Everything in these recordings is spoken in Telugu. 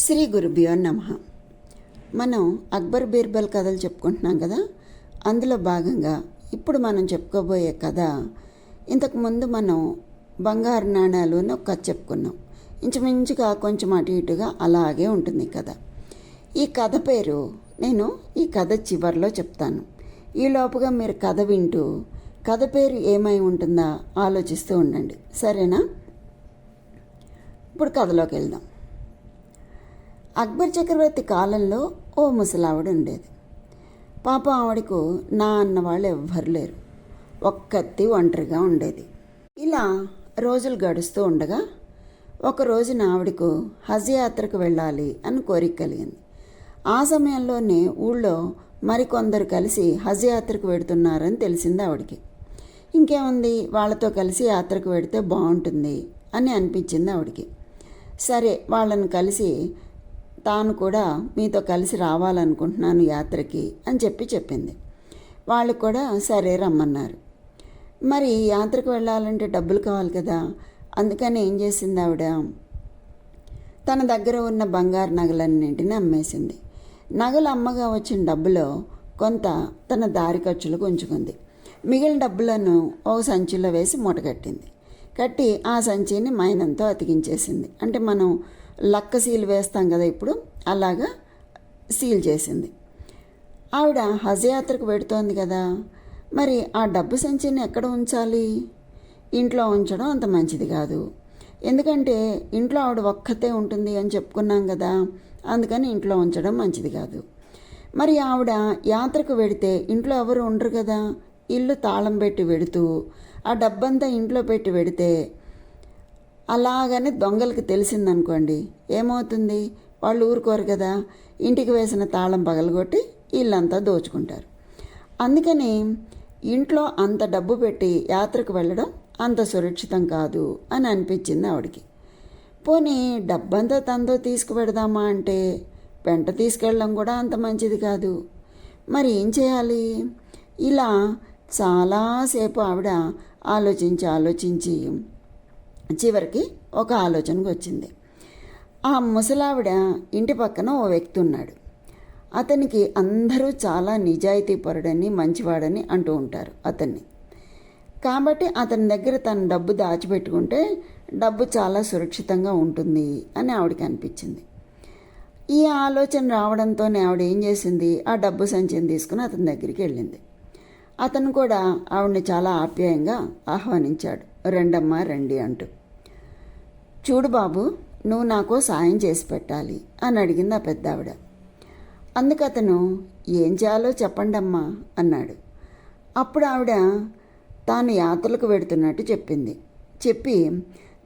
శ్రీ గురుభ్యో నమః. మనం అక్బర్ బీర్బల్ కథలు చెప్పుకుంటున్నాం కదా. అందులో భాగంగా ఇప్పుడు మనం చెప్పుకోబోయే కథ, ఇంతకుముందు మనం బంగారు నాణాలు అని ఒక కథ చెప్పుకున్నాం. ఇంచుమించుగా కొంచెం అటు ఇటుగా అలాగే ఉంటుంది ఈ కథ. ఈ కథ పేరు నేను ఈ కథ చివరిలో చెప్తాను. ఈలోపుగా మీరు కథ వింటూ కథ పేరు ఏమై ఉంటుందా ఆలోచిస్తూ ఉండండి, సరేనా? ఇప్పుడు కథలోకి వెళ్దాం. అక్బర్ చక్రవర్తి కాలంలో ఓ ముసలావిడ ఉండేది. పాపం ఆవిడకు నా అన్న వాళ్ళు ఎవ్వరు లేరు. ఒక్కత్తి ఒంటరిగా ఉండేది. ఇలా రోజులు గడుస్తూ ఉండగా ఒక రోజున ఆవిడకు హజ్ యాత్రకు వెళ్ళాలి అని కోరిక కలిగింది. ఆ సమయంలోనే ఊళ్ళో మరికొందరు కలిసి హజ్ యాత్రకు వెడుతున్నారని తెలిసింది ఆవిడకి. ఇంకేముంది, వాళ్ళతో కలిసి యాత్రకు వెడితే బాగుంటుంది అని అనిపించింది ఆవిడకి. సరే, వాళ్ళని కలిసి తాను కూడా మీతో కలిసి రావాలనుకుంటున్నాను యాత్రకి అని చెప్పింది. వాళ్ళు కూడా సరే రమ్మన్నారు. మరి యాత్రకు వెళ్ళాలంటే డబ్బులు కావాలి కదా. అందుకని ఏం చేసింది ఆవిడ, తన దగ్గర ఉన్న బంగారు నగలన్నింటినీ అమ్మేసింది. నగలు అమ్మగా వచ్చిన డబ్బులో కొంత తన దారి ఖర్చులకు ఉంచుకుంది. మిగిలిన డబ్బులను ఒక సంచిలో వేసి మూటగట్టింది. కట్టి ఆ సంచిని మైనంతో అతికించేసింది. అంటే మనం లక్క సీల్ వేస్తాం కదా, ఇప్పుడు అలాగా సీల్ చేసింది. ఆవిడ హజ్ యాత్రకు వెడుతోంది కదా, మరి ఆ డబ్బు సంచిని ఎక్కడ ఉంచాలి? ఇంట్లో ఉంచడం అంత మంచిది కాదు. ఎందుకంటే ఇంట్లో ఆవిడ ఒక్కతే ఉంటుంది అని చెప్పుకున్నాం కదా, అందుకని ఇంట్లో ఉంచడం మంచిది కాదు. మరి ఆవిడ యాత్రకు వెడితే ఇంట్లో ఎవరు ఉండరు కదా. ఇల్లు తాళం పెట్టి వెడుతూ ఆ డబ్బంతా ఇంట్లో పెట్టి వెడితే అలాగని దొంగలకి తెలిసిందనుకోండి, ఏమవుతుంది? వాళ్ళు ఊరుకోరు కదా. ఇంటికి వేసిన తాళం పగలగొట్టి ఇల్లంతా దోచుకుంటారు. అందుకని ఇంట్లో అంత డబ్బు పెట్టి యాత్రకు వెళ్ళడం అంత సురక్షితం కాదు అని అనిపించింది ఆవిడకి. పోనీ డబ్బంతా తనతో తీసుకువెడదామా అంటే పెంట తీసుకెళ్ళడం కూడా అంత మంచిది కాదు. మరి ఏం చేయాలి? ఇలా చాలాసేపు ఆవిడ ఆలోచించి చివరికి ఒక ఆలోచనకు వచ్చింది. ఆ ముసలావిడ ఇంటి పక్కన ఓ వ్యక్తి ఉన్నాడు. అతనికి అందరూ చాలా నిజాయితీపరుడని మంచివాడని అంటూ ఉంటారు అతన్ని. కాబట్టి అతని దగ్గర తన డబ్బు దాచిపెట్టుకుంటే డబ్బు చాలా సురక్షితంగా ఉంటుంది అని ఆవిడకి అనిపించింది. ఈ ఆలోచన రావడంతోనే ఆవిడ ఏం చేసింది, ఆ డబ్బు సంచిని తీసుకుని అతని దగ్గరికి వెళ్ళింది. అతను కూడా ఆవిడని చాలా ఆప్యాయంగా ఆహ్వానించాడు. రెండమ్మా రండి అంటూ. చూడు బాబు, నువ్వు నాకు సాయం చేసి పెట్టాలి అని అడిగింది ఆ పెద్ద ఆవిడ. అందుకు అతను ఏం చేయాలో చెప్పండమ్మా అన్నాడు. అప్పుడు ఆవిడ తాను యాత్రలకు వెడుతున్నట్టు చెప్పి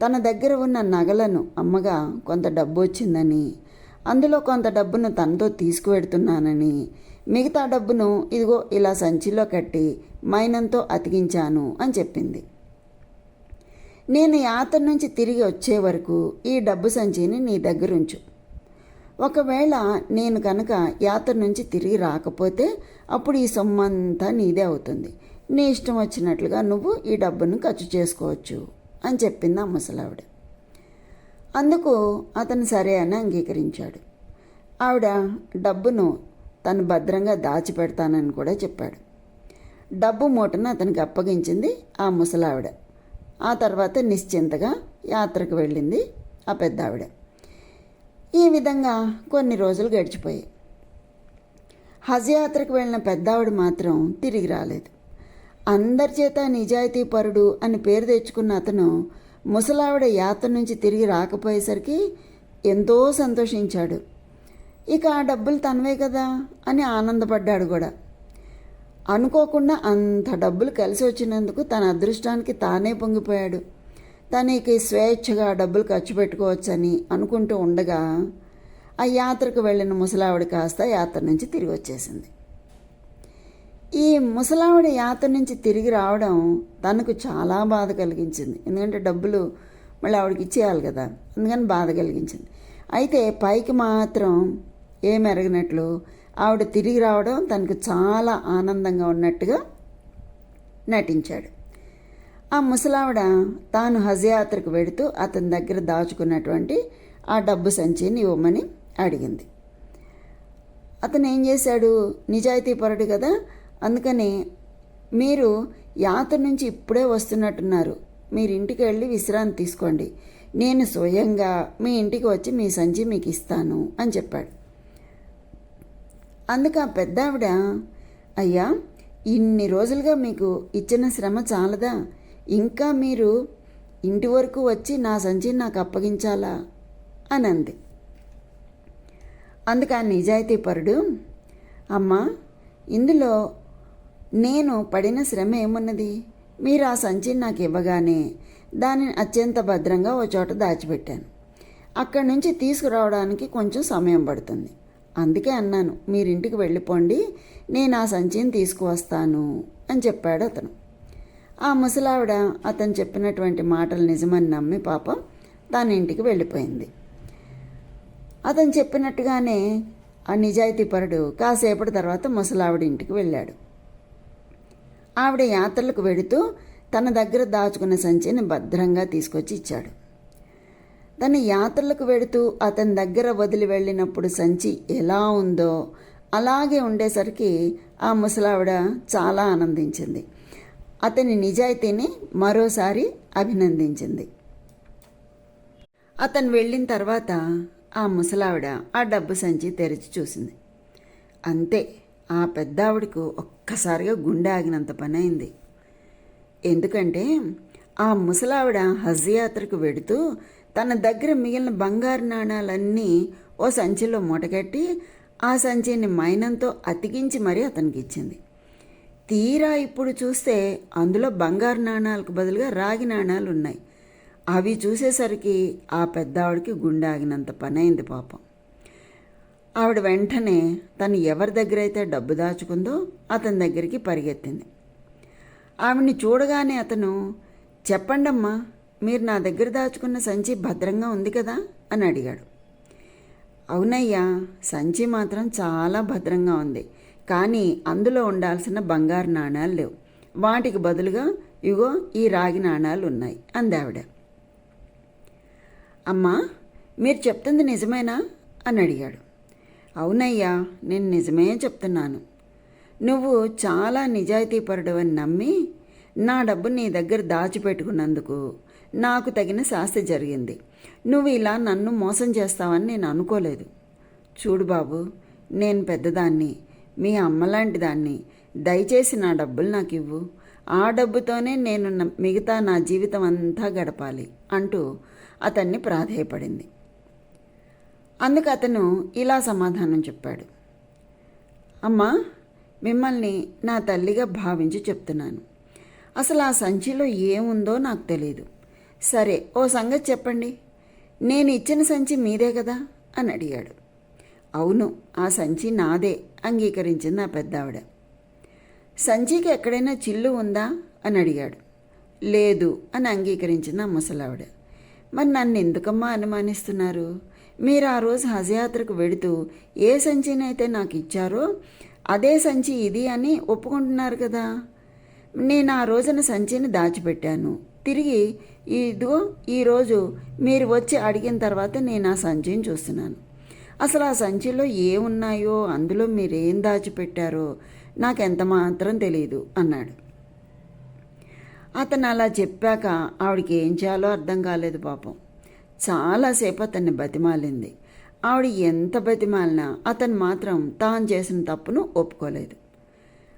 తన దగ్గర ఉన్న నగలను అమ్మగా కొంత డబ్బు వచ్చిందని, అందులో కొంత డబ్బును తనతో తీసుకువెడుతున్నానని, మిగతా డబ్బును ఇదిగో ఇలా సంచిలో కట్టి మైనంతో అతికించాను అని చెప్పింది. నేను యాత్ర నుంచి తిరిగి వచ్చే వరకు ఈ డబ్బు సంచిని నీ దగ్గర ఉంచు. ఒకవేళ నేను కనుక యాత్ర నుంచి తిరిగి రాకపోతే అప్పుడు ఈ సొమ్మంతా నీదే అవుతుంది. నీ ఇష్టం వచ్చినట్లుగా నువ్వు ఈ డబ్బును ఖర్చు చేసుకోవచ్చు అని చెప్పింది ఆ ముసలావిడ. అందుకు అతను సరే అని అంగీకరించాడు. ఆవిడ డబ్బును తను భద్రంగా దాచిపెడతానని కూడా చెప్పాడు. డబ్బు మూటను అతనికి అప్పగించింది ఆ ముసలావిడ. ఆ తర్వాత నిశ్చింతగా యాత్రకు వెళ్ళింది ఆ పెద్ద ఆవిడ. ఈ విధంగా కొన్ని రోజులు గడిచిపోయాయి. హజ్ యాత్రకు వెళ్ళిన పెద్ద ఆవిడ మాత్రం తిరిగి రాలేదు. అందరి చేత నిజాయితీపరుడు అని పేరు తెచ్చుకున్న అతను ముసలావిడ యాత్ర నుంచి తిరిగి రాకపోయేసరికి ఎంతో సంతోషించాడు. ఇక ఆ డబ్బులు తనవే కదా అని ఆనందపడ్డాడు కూడా. అనుకోకుండా అంత డబ్బులు కలిసి వచ్చినందుకు తన అదృష్టానికి తానే పొంగిపోయాడు. తనకి స్వేచ్ఛగా డబ్బులు ఖర్చు పెట్టుకోవచ్చని అనుకుంటూ ఉండగా ఆ యాత్రకు వెళ్ళిన ముసలావిడ కాస్త యాత్ర నుంచి తిరిగి వచ్చేసింది. ఈ ముసలావిడ యాత్ర నుంచి తిరిగి రావడం తనకు చాలా బాధ కలిగించింది. ఎందుకంటే డబ్బులు మళ్ళీ ఆవిడకి ఇచ్చేయాలి కదా, అందుకని బాధ కలిగించింది. అయితే పైకి మాత్రం ఏమెరగినట్లు ఆవిడ తిరిగి రావడం తనకు చాలా ఆనందంగా ఉన్నట్టుగా నటించాడు. ఆ ముసలావిడ తాను హజ్ యాత్రకు వెడుతూ అతని దగ్గర దాచుకున్నటువంటి ఆ డబ్బు సంచిని ఇవ్వమని అడిగింది. అతను ఏం చేశాడు, నిజాయితీపరుడు కదా, అందుకని మీరు యాత్ర నుంచి ఇప్పుడే వస్తున్నట్టున్నారు, మీరు ఇంటికి వెళ్ళి విశ్రాంతి తీసుకోండి, నేను స్వయంగా మీ ఇంటికి వచ్చి మీ సంచి మీకు ఇస్తాను అని చెప్పాడు. అందుకు ఆ పెద్దావిడ, అయ్యా ఇన్ని రోజులుగా మీకు ఇచ్చిన శ్రమ చాలదా, ఇంకా మీరు ఇంటి వరకు వచ్చి నా సంచిని నాకు అప్పగించాలా అని అంది. అందుకు ఆ నిజాయితీపరుడు, అమ్మా ఇందులో నేను పడిన శ్రమ ఏమున్నది, మీరు ఆ సంచిని నాకు ఇవ్వగానే దానిని అత్యంత భద్రంగా ఓ చోట దాచిపెట్టాను, అక్కడి నుంచి తీసుకురావడానికి కొంచెం సమయం పడుతుంది, అందుకే అన్నాను మీరింటికి వెళ్ళిపోండి, నేను ఆ సంచిని తీసుకువస్తాను అని చెప్పాడు అతను. ఆ ముసలావిడ అతను చెప్పినటువంటి మాటలు నిజమని నమ్మి పాపం తన ఇంటికి వెళ్ళిపోయింది. అతను చెప్పినట్టుగానే ఆ నిజాయితీపరుడు కాసేపటి తర్వాత ముసలావిడ ఇంటికి వెళ్ళాడు. ఆవిడ యాత్రలకు వెడుతూ తన దగ్గర దాచుకున్న సంచిని భద్రంగా తీసుకొచ్చి ఇచ్చాడు. తన యాత్రలకు వెడుతూ అతని దగ్గర వదిలి వెళ్ళినప్పుడు సంచి ఎలా ఉందో అలాగే ఉండేసరికి ఆ ముసలావిడ చాలా ఆనందించింది. అతని నిజాయితీని మరోసారి అభినందించింది. అతను వెళ్ళిన తర్వాత ఆ ముసలావిడ ఆ డబ్బు సంచి తెరిచి చూసింది. అంతే, ఆ పెద్దావిడకు ఒక్కసారిగా గుండె ఆగినంత పని అయింది. ఎందుకంటే ఆ ముసలావిడ హజ్ యాత్రకు వెడుతూ తన దగ్గర మిగిలిన బంగారు నాణాలన్నీ ఓ సంచిలో మూటగట్టి ఆ సంచిని మైనంతో అతికించి మరీ అతనికి ఇచ్చింది. తీరా ఇప్పుడు చూస్తే అందులో బంగారు నాణాలకు బదులుగా రాగి నాణాలు ఉన్నాయి. అవి చూసేసరికి ఆ పెద్దావిడికి గుండె ఆగినంత పని అయింది పాపం. ఆవిడ వెంటనే తను ఎవరి దగ్గర అయితే డబ్బు దాచుకుందో అతని దగ్గరికి పరిగెత్తింది. ఆవిడ్ని చూడగానే అతను, చెప్పండమ్మా, మీరు నా దగ్గర దాచుకున్న సంచి భద్రంగా ఉంది కదా అని అడిగాడు. అవునయ్యా, సంచి మాత్రం చాలా భద్రంగా ఉంది, కానీ అందులో ఉండాల్సిన బంగారు నాణాలు లేవు, వాటికి బదులుగా ఇగో ఈ రాగి నాణాలు ఉన్నాయి అంది ఆవిడ. అమ్మా, మీరు చెప్తుంది నిజమేనా అని అడిగాడు. అవునయ్యా, నేను నిజమే చెప్తున్నాను, నువ్వు చాలా నిజాయితీపరుడవని నమ్మి నా డబ్బు నీ దగ్గర దాచిపెట్టుకున్నందుకు నాకు తగిన శాస్తి జరిగింది. నువ్వు ఇలా నన్ను మోసం చేస్తావని నేను అనుకోలేదు. చూడు బాబు, నేను పెద్దదాన్ని, మీ అమ్మలాంటి దాన్ని, దయచేసి నా డబ్బులు నాకు ఇవ్వు, ఆ డబ్బుతోనే నేను మిగతా నా జీవితం అంతా గడపాలి అంటూ అతన్ని ప్రాధేయపడింది. అందుకు అతను ఇలా సమాధానం చెప్పాడు. అమ్మా, మిమ్మల్ని నా తల్లిగా భావించి చెప్తున్నాను, అసలు ఆ సంచిలో ఏముందో నాకు తెలియదు. సరే, ఓ సంగతి చెప్పండి, నేను ఇచ్చిన సంచి మీదే కదా అని అడిగాడు. అవును, ఆ సంచి నాదే అంగీకరించింది ఆ పెద్దావిడ. సంచికి ఎక్కడైనా చిల్లు ఉందా అని అడిగాడు. లేదు అని అంగీకరించింది ఆ ముసలావిడ. మరి నన్ను ఎందుకమ్మా అనుమానిస్తున్నారు? మీరు ఆ రోజు హజ్ యాత్రకు వెడుతూ ఏ సంచినైతే నాకు ఇచ్చారో అదే సంచి ఇది అని ఒప్పుకుంటున్నారు కదా. నేను ఆ రోజున సంచిని దాచిపెట్టాను, తిరిగి ఇదిగో ఈరోజు మీరు వచ్చి అడిగిన తర్వాత నేను ఆ సంచిని చూస్తున్నాను. అసలు ఆ సంచిలో ఏమున్నాయో, అందులో మీరేం దాచిపెట్టారో నాకెంత మాత్రం తెలియదు అన్నాడు. అతను అలా చెప్పాక ఆవిడకి ఏం చేయాలో అర్థం కాలేదు పాపం. చాలాసేపు అతన్ని బతిమాలింది. ఆవిడ ఎంత బతిమాలినా అతను మాత్రం తాను చేసిన తప్పును ఒప్పుకోలేదు.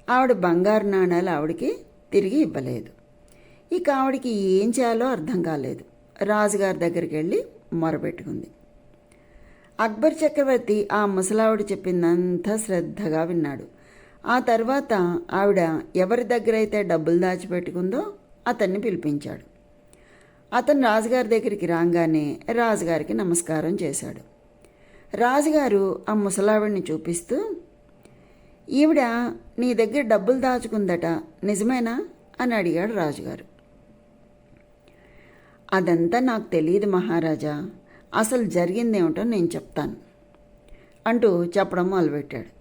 ఆవిడ బంగారు నాణాలు ఆవిడకి తిరిగి ఇవ్వలేదు. ఇక ఆవిడకి ఏం చేయాలో అర్థం కాలేదు. రాజుగారి దగ్గరికి వెళ్ళి మొరపెట్టుకుంది. అక్బర్ చక్రవర్తి ఆ ముసలావిడ చెప్పిందంతా శ్రద్ధగా విన్నాడు. ఆ తర్వాత ఆవిడ ఎవరి దగ్గరైతే డబ్బులు దాచిపెట్టుకుందో అతన్ని పిలిపించాడు. అతను రాజుగారి దగ్గరికి రాగానే రాజుగారికి నమస్కారం చేశాడు. రాజుగారు ఆ ముసలావిడిని చూపిస్తూ, ఈవిడ నీ దగ్గర డబ్బులు దాచుకుందట, నిజమేనా అని అడిగాడు రాజుగారు. అదంతా నాకు తెలియదు మహారాజా, అసలు జరిగిందేమిటో నేను చెప్తాను అంటూ చెప్పడం మొదలుపెట్టాడు.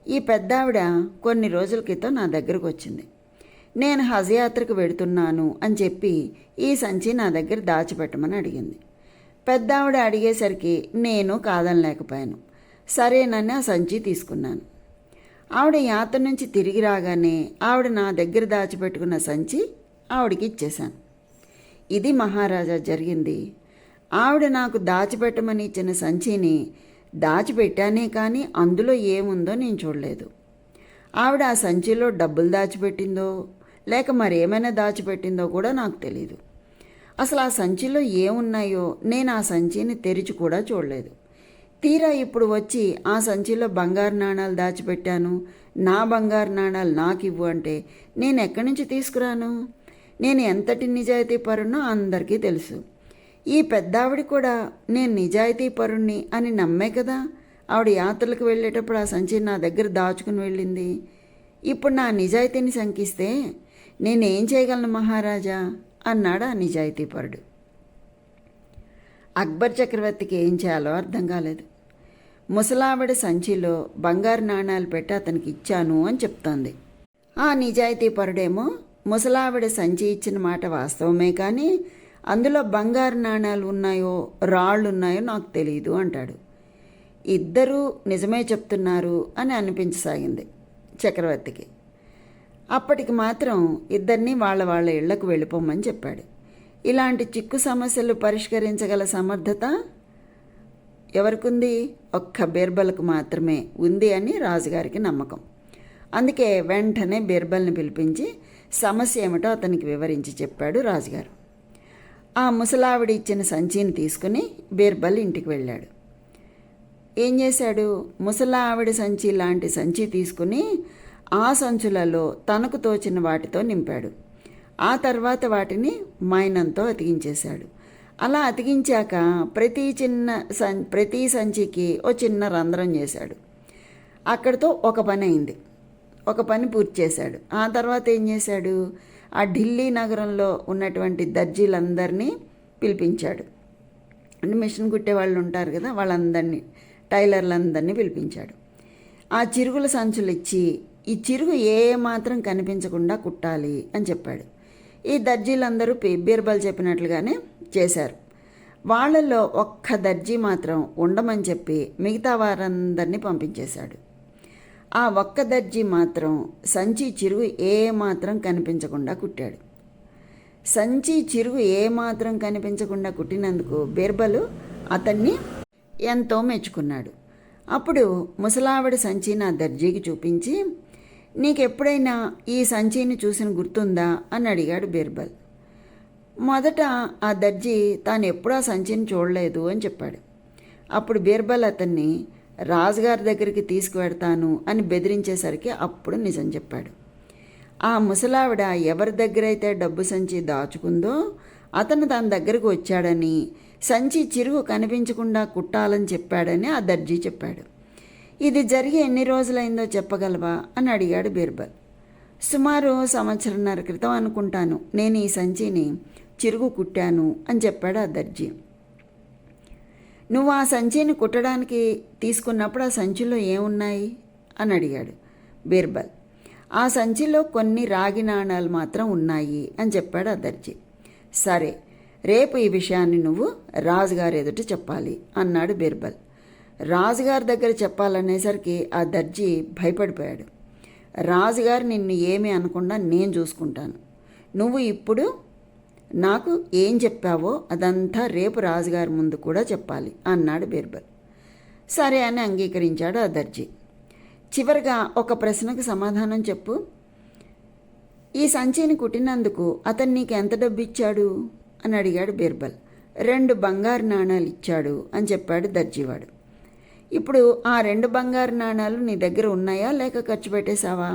ఈ పెద్దావిడ కొన్ని రోజుల క్రితం నా దగ్గరకు వచ్చింది. నేను హజ్ యాత్రకు వెడుతున్నాను అని చెప్పి ఈ సంచి నా దగ్గర దాచిపెట్టమని అడిగింది. పెద్దావిడ అడిగేసరికి నేను కాదనలేకపోయాను. సరేనని ఆ సంచి తీసుకున్నాను. ఆవిడ యాత్ర నుంచి తిరిగి రాగానే ఆవిడ నా దగ్గర దాచిపెట్టుకున్న సంచి ఆవిడకి ఇచ్చేశాను. ఇది మహారాజా జరిగింది. ఆవిడ నాకు దాచిపెట్టమని ఇచ్చిన సంచిని దాచిపెట్టానే కానీ అందులో ఏముందో నేను చూడలేదు. ఆవిడ ఆ సంచిలో డబ్బులు దాచిపెట్టిందో లేక మరేమైనా దాచిపెట్టిందో కూడా నాకు తెలీదు. అసలు ఆ సంచిలో ఏమున్నాయో నేను ఆ సంచిని తెరిచి కూడా చూడలేదు. తీరా ఇప్పుడు వచ్చి ఆ సంచిలో బంగారు నాణాలు దాచిపెట్టాను, నా బంగారు నాణాలు నాకు ఇవ్వు అంటే నేను ఎక్కడి నుంచి తీసుకురాను? నేను ఎంతటి నిజాయితీ పరుణ్ణో అందరికీ తెలుసు. ఈ పెద్దావిడ కూడా నేను నిజాయితీ పరుణ్ణి అని నమ్మే కదా ఆవిడ యాత్రలకు వెళ్ళేటప్పుడు ఆ సంచి నా దగ్గర దాచుకుని వెళ్ళింది. ఇప్పుడు నా నిజాయితీని శంకిస్తే నేనేం చేయగలను మహారాజా అన్నాడు ఆ నిజాయితీపరుడు. అక్బర్ చక్రవర్తికి ఏం చేయాలో అర్థం కాలేదు. ముసలావిడ సంచిలో బంగారు నాణాలు పెట్టి అతనికి ఇచ్చాను అని చెప్తోంది. ఆ నిజాయితీపరుడేమో ముసలావిడ సంచి ఇచ్చిన మాట వాస్తవమే కానీ అందులో బంగారు నాణాలు ఉన్నాయో రాళ్ళు ఉన్నాయో నాకు తెలియదు అంటాడు. ఇద్దరూ నిజమే చెప్తున్నారు అని అనిపించసాగింది చక్రవర్తికి. అప్పటికి మాత్రం ఇద్దరినీ వాళ్ళ ఇళ్లకు వెళ్ళిపోమని చెప్పాడు. ఇలాంటి చిక్కు సమస్యలు పరిష్కరించగల సమర్థత ఎవరికుంది? ఒక్క బీర్బల్కు మాత్రమే ఉంది అని రాజుగారికి నమ్మకం. అందుకే వెంటనే బీర్బల్ని పిలిపించి సమస్య ఏమిటో అతనికి వివరించి చెప్పాడు రాజుగారు. ఆ ముసలావిడ ఇచ్చిన సంచిని తీసుకుని బీర్బల్ ఇంటికి వెళ్ళాడు. ఏం చేశాడు? ముసలావిడ సంచి లాంటి సంచి తీసుకుని ఆ సంచులలో తనకు తోచిన వాటితో నింపాడు. ఆ తర్వాత వాటిని మైనంతో అతికించేశాడు. అలా అతికించాక ప్రతి సంచికి ఓ చిన్న రంధ్రం చేశాడు. అక్కడితో ఒక పని అయింది, ఒక పని పూర్తి చేశాడు. ఆ తర్వాత ఏం చేశాడు? ఆ ఢిల్లీ నగరంలో ఉన్నటువంటి దర్జీలందరినీ పిలిపించాడు. అంటే మిషన్ కుట్టే వాళ్ళు ఉంటారు కదా, వాళ్ళందరినీ, టైలర్లందరినీ పిలిపించాడు. ఆ చిరుగుల సంచులు ఇచ్చి ఈ చిరుగు ఏ మాత్రం కనిపించకుండా కుట్టాలి అని చెప్పాడు. ఈ దర్జీలందరూ బీర్బల్ చెప్పినట్లుగానే చేశారు. వాళ్ళల్లో ఒక్క దర్జీ మాత్రం ఉండమని చెప్పి మిగతా వారందరినీ పంపించేశాడు. ఆ ఒక్క దర్జీ మాత్రం సంచి చిరుగు ఏ మాత్రం కనిపించకుండా కుట్టాడు. సంచి చిరుగు ఏ మాత్రం కనిపించకుండా కుట్టినందుకు బీర్బలు అతన్ని ఎంతో మెచ్చుకున్నాడు. అప్పుడు ముసలావిడ సంచిని ఆ దర్జీకి చూపించి, నీకెప్పుడైనా ఈ సంచిని చూసిన గుర్తుందా అని అడిగాడు బీర్బల్. మొదట ఆ దర్జీ తాను ఎప్పుడూ ఆ సంచిని చూడలేదు అని చెప్పాడు. అప్పుడు బీర్బల్ అతన్ని రాజుగారి దగ్గరికి తీసుకువెడతాను అని బెదిరించేసరికి అప్పుడు నిజం చెప్పాడు. ఆ ముసలావిడ ఎవరి దగ్గరైతే డబ్బు సంచి దాచుకుందో అతను తన దగ్గరకు వచ్చాడని, సంచి చిరుగు కనిపించకుండా కుట్టాలని చెప్పాడని ఆ దర్జీ చెప్పాడు. ఇది జరిగి ఎన్ని రోజులైందో చెప్పగలవా అని అడిగాడు బీర్బల్. సుమారు 1.5 సంవత్సరాల క్రితం అనుకుంటాను నేను ఈ సంచిని చిరుగు కుట్టాను అని చెప్పాడు ఆ దర్జీ. నువ్వు ఆ సంచిని కుట్టడానికి తీసుకున్నప్పుడు ఆ సంచిలో ఏమున్నాయి అని అడిగాడు బీర్బల్. ఆ సంచిలో కొన్ని రాగి నాణాలు మాత్రం ఉన్నాయి అని చెప్పాడు ఆ దర్జీ. సరే, రేపు ఈ విషయాన్ని నువ్వు రాజుగారి ఎదుట చెప్పాలి అన్నాడు బీర్బల్. రాజుగారి దగ్గర చెప్పాలనేసరికి ఆ దర్జీ భయపడిపోయాడు. రాజుగారు నిన్ను ఏమీ అనకుండా నేను చూసుకుంటాను, నువ్వు ఇప్పుడు నాకు ఏం చెప్పావో అదంతా రేపు రాజుగారి ముందు కూడా చెప్పాలి అన్నాడు బీర్బల్. సరే అని అంగీకరించాడు ఆ దర్జీ. చివరిగా ఒక ప్రశ్నకు సమాధానం చెప్పు. ఈ సంచిని కుట్టినందుకు అతను నీకు ఎంత డబ్బు ఇచ్చాడు అని అడిగాడు బీర్బల్. 2 బంగారు నాణాలు ఇచ్చాడు అని చెప్పాడు దర్జీవాడు. ఇప్పుడు ఆ 2 బంగారు నాణాలు నీ దగ్గర ఉన్నాయా లేక ఖర్చు పెట్టేశావా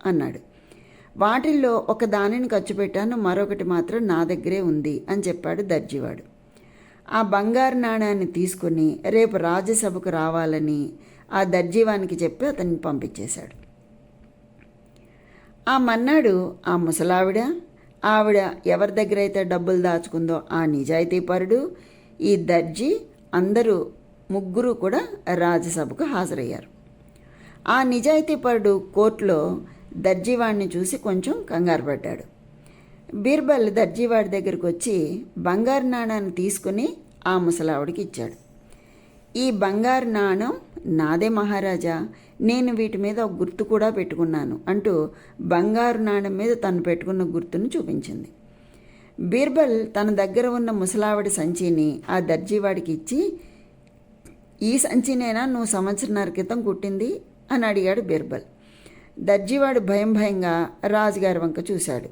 అన్నాడు. వాటిల్లో ఒక దానిని ఖర్చు పెట్టాను, మరొకటి మాత్రం నా దగ్గరే ఉంది అని చెప్పాడు దర్జీవాడు. ఆ బంగారు నాణాన్ని తీసుకుని రేపు రాజ్యసభకు రావాలని ఆ దర్జీవానికి చెప్పి అతన్ని పంపించేశాడు. ఆ మన్నాడు ఆ ముసలావిడ, ఆవిడ ఎవరి దగ్గర అయితే డబ్బులు దాచుకుందో ఆ నిజాయితీపరుడు, ఈ దర్జీ అందరూ ముగ్గురు కూడా రాజ్యసభకు హాజరయ్యారు. ఆ నిజాయితీపరుడు కోర్టులో దర్జీవాడిని చూసి కొంచెం కంగారు పడ్డాడు. బీర్బల్ దర్జీవాడి దగ్గరికి వచ్చి బంగారు నాణాన్ని తీసుకుని ఆ ముసలావిడికి ఇచ్చాడు. ఈ బంగారు నాణం నాదే మహారాజా, నేను వీటి మీద ఒక గుర్తు కూడా పెట్టుకున్నాను అంటూ బంగారు నాణం మీద తను పెట్టుకున్న గుర్తును చూపించింది. బీర్బల్ తన దగ్గర ఉన్న ముసలావిడి సంచిని ఆ దర్జీవాడికి ఇచ్చి, ఈ సంచినేనా నువ్వు సంవత్సరాల క్రితం కుట్టింది అని అడిగాడు బీర్బల్. దర్జీవాడు భయంగా రాజుగారి వంక చూశాడు.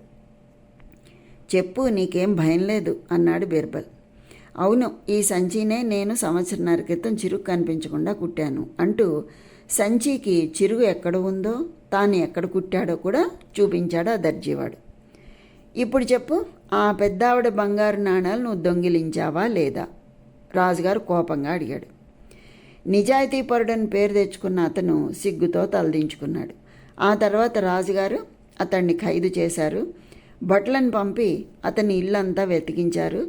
చెప్పు, నీకేం భయం లేదు అన్నాడు బీర్బల్. అవును, ఈ సంచినే నేను సంవత్సరాల క్రితం చిరుగు కనిపించకుండా కుట్టాను అంటూ సంచికి చిరుగు ఎక్కడ ఉందో తాను ఎక్కడ కుట్టాడో కూడా చూపించాడు ఆ దర్జీవాడు. ఇప్పుడు చెప్పు, ఆ పెద్దావిడ బంగారు నాణాలు నువ్వు దొంగిలించావా లేదా? రాజుగారు కోపంగా అడిగాడు. నిజాయితీపరుడని పేరు తెచ్చుకున్న అతను సిగ్గుతో తలదించుకున్నాడు. ఆ తర్వాత రాజుగారు అతన్ని ఖైదు చేశారు. భటులను పంపి అతని ఇల్లంతా వెతికించారు.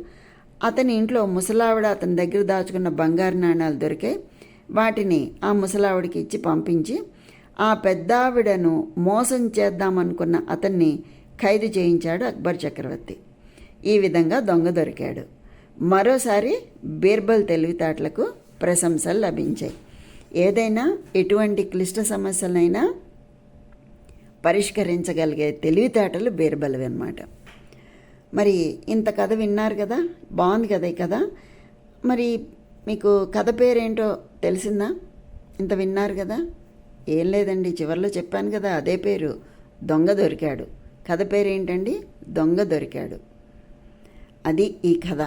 అతని ఇంట్లో ముసలావిడ అతని దగ్గర దాచుకున్న బంగారు నాణాలు దొరికాయి. వాటిని ఆ ముసలావిడికి ఇచ్చి పంపించి ఆ పెద్దావిడను మోసం చేద్దామనుకున్న అతన్ని ఖైదు చేయించాడు అక్బర్ చక్రవర్తి. ఈ విధంగా దొంగ దొరికాడు. మరోసారి బీర్బల్ తెలివితేటలకు ప్రశంసలు లభించాయి. ఏదైనా ఎటువంటి క్లిష్ట సమస్యలైనా పరిష్కరించగలిగే తెలివితేటలు బీర్బల్వి అన్నమాట. మరి ఇంత కథ విన్నారు కదా, బాగుంది కదా ఈ కథ. మరి మీకు కథ పేరేంటో తెలిసిందా? ఇంత విన్నారు కదా. ఏం లేదండి, చివరిలో చెప్పాను కదా, అదే పేరు, దొంగ దొరికాడు. కథ పేరేంటండి? దొంగ దొరికాడు. అది ఈ కథ.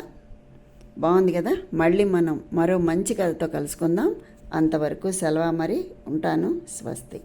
బాగుంది కదా. మళ్ళీ మనం మరో మంచి కథతో కలుసుకుందాం. అంతవరకు సెలవు, మరి ఉంటాను. స్వస్తి.